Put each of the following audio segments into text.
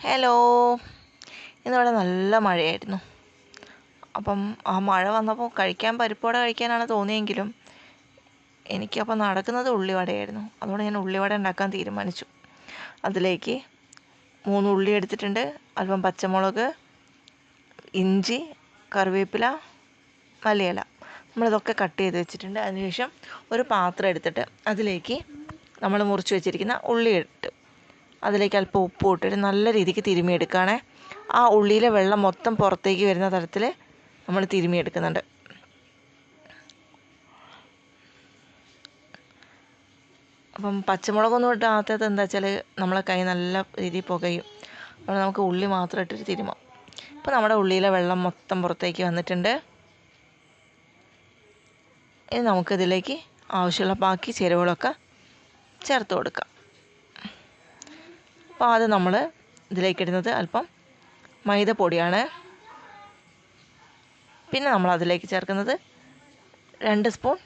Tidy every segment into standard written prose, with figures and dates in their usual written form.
Hello, ഇന്നിവിടെ നല്ല മഴയായിരുന്നു. അപ്പം ആ മഴ വന്നപ്പോൾ കഴിക്കാൻ പരിപ്പോടെ കഴിക്കാനാണ് തോന്നിയെങ്കിലും എനിക്കപ്പോൾ നടക്കുന്നത് ഉള്ളിവടയായിരുന്നു. അതുകൊണ്ട് ഞാൻ ഉള്ളിവട ഉണ്ടാക്കാൻ തീരുമാനിച്ചു. അതിലേക്ക് 3 ഉള്ളി എടുത്തിട്ടുണ്ട്, അല്പം പച്ചമുളക്, ഇഞ്ചി, കറിവേപ്പില, മല്ലിയില. നമ്മളിതൊക്കെ കട്ട് ചെയ്ത് വെച്ചിട്ടുണ്ട്. അതിനുശേഷം ഒരു പാത്രം എടുത്തിട്ട് അതിലേക്ക് നമ്മൾ മുറിച്ച് വെച്ചിരിക്കുന്ന ഉള്ളി ഇട്ട് അതിലേക്ക് അല്പം ഉപ്പ് ഇട്ടിട്ട് നല്ല രീതിക്ക് തിരുമിയെടുക്കുകയാണേ. ആ ഉള്ളിയിലെ വെള്ളം മൊത്തം പുറത്തേക്ക് വരുന്ന തരത്തിൽ നമ്മൾ തിരുമിയെടുക്കുന്നുണ്ട്. അപ്പം പച്ചമുളകൊന്നും ഇടാത്തത് എന്താ വെച്ചാൽ നമ്മളെ കൈ നല്ല രീതിയിൽ പുകയും. അപ്പോൾ നമുക്ക് ഉള്ളി മാത്രം ഇട്ടിട്ട് തിരുമാം. ഇപ്പോൾ നമ്മുടെ ഉള്ളിയിലെ വെള്ളം മൊത്തം പുറത്തേക്ക് വന്നിട്ടുണ്ട്. ഇനി നമുക്കിതിലേക്ക് ആവശ്യമുള്ള ബാക്കി ചേരുവകളൊക്കെ ചേർത്ത് കൊടുക്കാം. അപ്പോൾ ആദ്യം നമ്മൾ ഇതിലേക്ക് ഇടുന്നത് അല്പം മൈദപ്പൊടിയാണ്. പിന്നെ നമ്മൾ അതിലേക്ക് ചേർക്കുന്നത് 2 സ്പൂൺ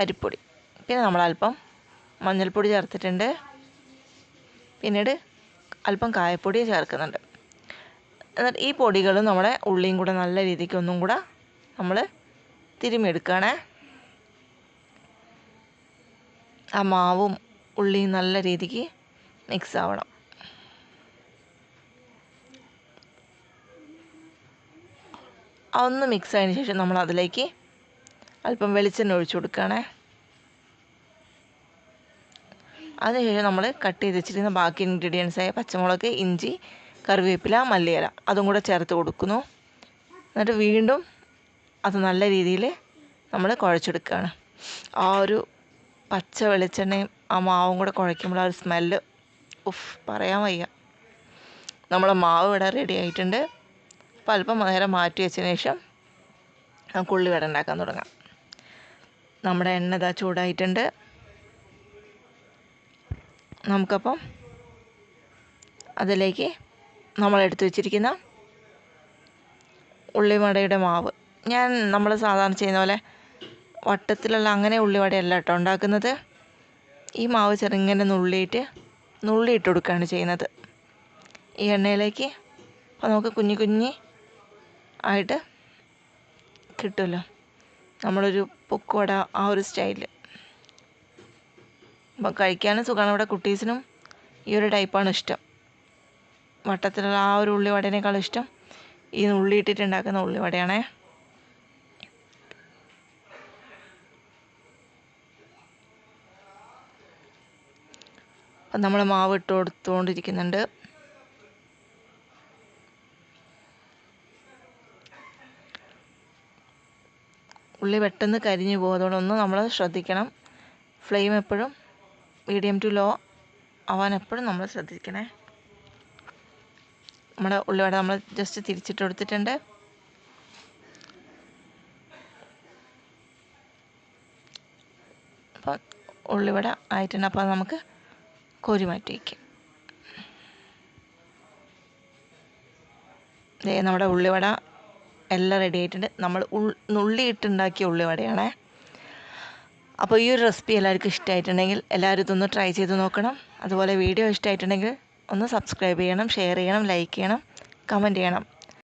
അരിപ്പൊടി. പിന്നെ നമ്മൾ അല്പം മഞ്ഞൾപ്പൊടി ചേർത്തിട്ടുണ്ട്. പിന്നീട് അല്പം കായപ്പൊടി ചേർക്കുന്നുണ്ട്. എന്നിട്ട് ഈ പൊടികളും നമ്മുടെ ഉള്ളിയും കൂടെ നല്ല രീതിക്ക് ഒന്നും കൂടെ നമ്മൾ തിരുമിയെടുക്കുകയാണേ. ആ മാവും ഉള്ളിയും നല്ല രീതിക്ക് മിക്സ് ആവണം. ഒന്ന് മിക്സ് ആയതിനു ശേഷം നമ്മൾ അതിലേക്ക് അല്പം വെളിച്ചെണ്ണ ഒഴിച്ചു കൊടുക്കുകയാണേ. അതിനുശേഷം നമ്മൾ കട്ട് ചെയ്ത് വെച്ചിരുന്ന ബാക്കി ഇൻഗ്രീഡിയൻസായ പച്ചമുളക്, ഇഞ്ചി, കറിവേപ്പില, മല്ലിയില അതും കൂടെ ചേർത്ത് കൊടുക്കുന്നു. എന്നിട്ട് വീണ്ടും അത് നല്ല രീതിയിൽ നമ്മൾ കുഴച്ചെടുക്കുകയാണ്. ആ ഒരു പച്ച വെളിച്ചെണ്ണയും ആ മാവും കൂടെ കുഴയ്ക്കുമ്പോൾ ആ ഒരു സ്മെല്ല് പറയാൻ വയ്യ. നമ്മളെ മാവ് ഇവിടെ റെഡി ആയിട്ടുണ്ട്. അപ്പോൾ അല്പം നേരം മാറ്റി വെച്ചതിന് ശേഷം നമുക്ക് ഉള്ളിവട ഉണ്ടാക്കാൻ തുടങ്ങാം. നമ്മുടെ എണ്ണ ഇതാ ചൂടായിട്ടുണ്ട്. നമുക്കപ്പം അതിലേക്ക് നമ്മൾ എടുത്തു വെച്ചിരിക്കുന്ന ഉള്ളിവടയുടെ മാവ്, നമ്മൾ സാധാരണ ചെയ്യുന്ന പോലെ വട്ടത്തിലുള്ള അങ്ങനെ ഉള്ളിവടയല്ല കേട്ടോ ഉണ്ടാക്കുന്നത്. ഈ മാവ് ചെറുങ്ങനെ നുള്ളിയിട്ട് കൊടുക്കുകയാണ് ചെയ്യുന്നത് ഈ എണ്ണയിലേക്ക്. അപ്പോൾ നമുക്ക് കുഞ്ഞി ആയിട്ട് കിട്ടുമല്ലോ, നമ്മളൊരു പൊക്കുവട ആ ഒരു സ്റ്റൈലിൽ. അപ്പോൾ കഴിക്കാനും സുഖമാണ്. ഇവിടെ കുട്ടീസിനും ഈ ഒരു ടൈപ്പാണ് ഇഷ്ടം. വട്ടത്തിലുള്ള ആ ഒരു ഉള്ളിവടേനേക്കാളും ഇഷ്ടം ഈ നുള്ളിയിട്ടിട്ടുണ്ടാക്കുന്ന ഉള്ളിവടയാണേ. അപ്പം നമ്മൾ മാവ് ഇട്ട് കൊടുത്തുകൊണ്ടിരിക്കുന്നുണ്ട്. ഉള്ളി പെട്ടെന്ന് കരിഞ്ഞു പോകും. അതുകൊണ്ടൊന്നും നമ്മൾ ശ്രദ്ധിക്കണം. ഫ്ലെയിം എപ്പോഴും മീഡിയം ടു ലോ ആവാൻ എപ്പോഴും നമ്മൾ ശ്രദ്ധിക്കണേ. നമ്മുടെ ഉള്ളിവട നമ്മൾ ജസ്റ്റ് തിരിച്ചിട്ട് കൊടുത്തിട്ടുണ്ട്. അപ്പം ഉള്ളിവട ആയിട്ടുണ്ട്. അപ്പോൾ നമുക്ക് കോരി മാറ്റി വയ്ക്കാം. നമ്മുടെ ഉള്ളിവട എല്ലാം റെഡി ആയിട്ടുണ്ട്. നമ്മൾ നുള്ളിയിട്ടുണ്ടാക്കിയ ഉള്ളിവടയാണേ. അപ്പോൾ ഈ ഒരു റെസിപ്പി എല്ലാവർക്കും ഇഷ്ടമായിട്ടുണ്ടെങ്കിൽ എല്ലാവരും ഇതൊന്ന് ട്രൈ ചെയ്ത് നോക്കണം. അതുപോലെ വീഡിയോ ഇഷ്ടമായിട്ടുണ്ടെങ്കിൽ ഒന്ന് സബ്സ്ക്രൈബ് ചെയ്യണം, ഷെയർ ചെയ്യണം, ലൈക്ക് ചെയ്യണം, കമൻറ്റ് ചെയ്യണം.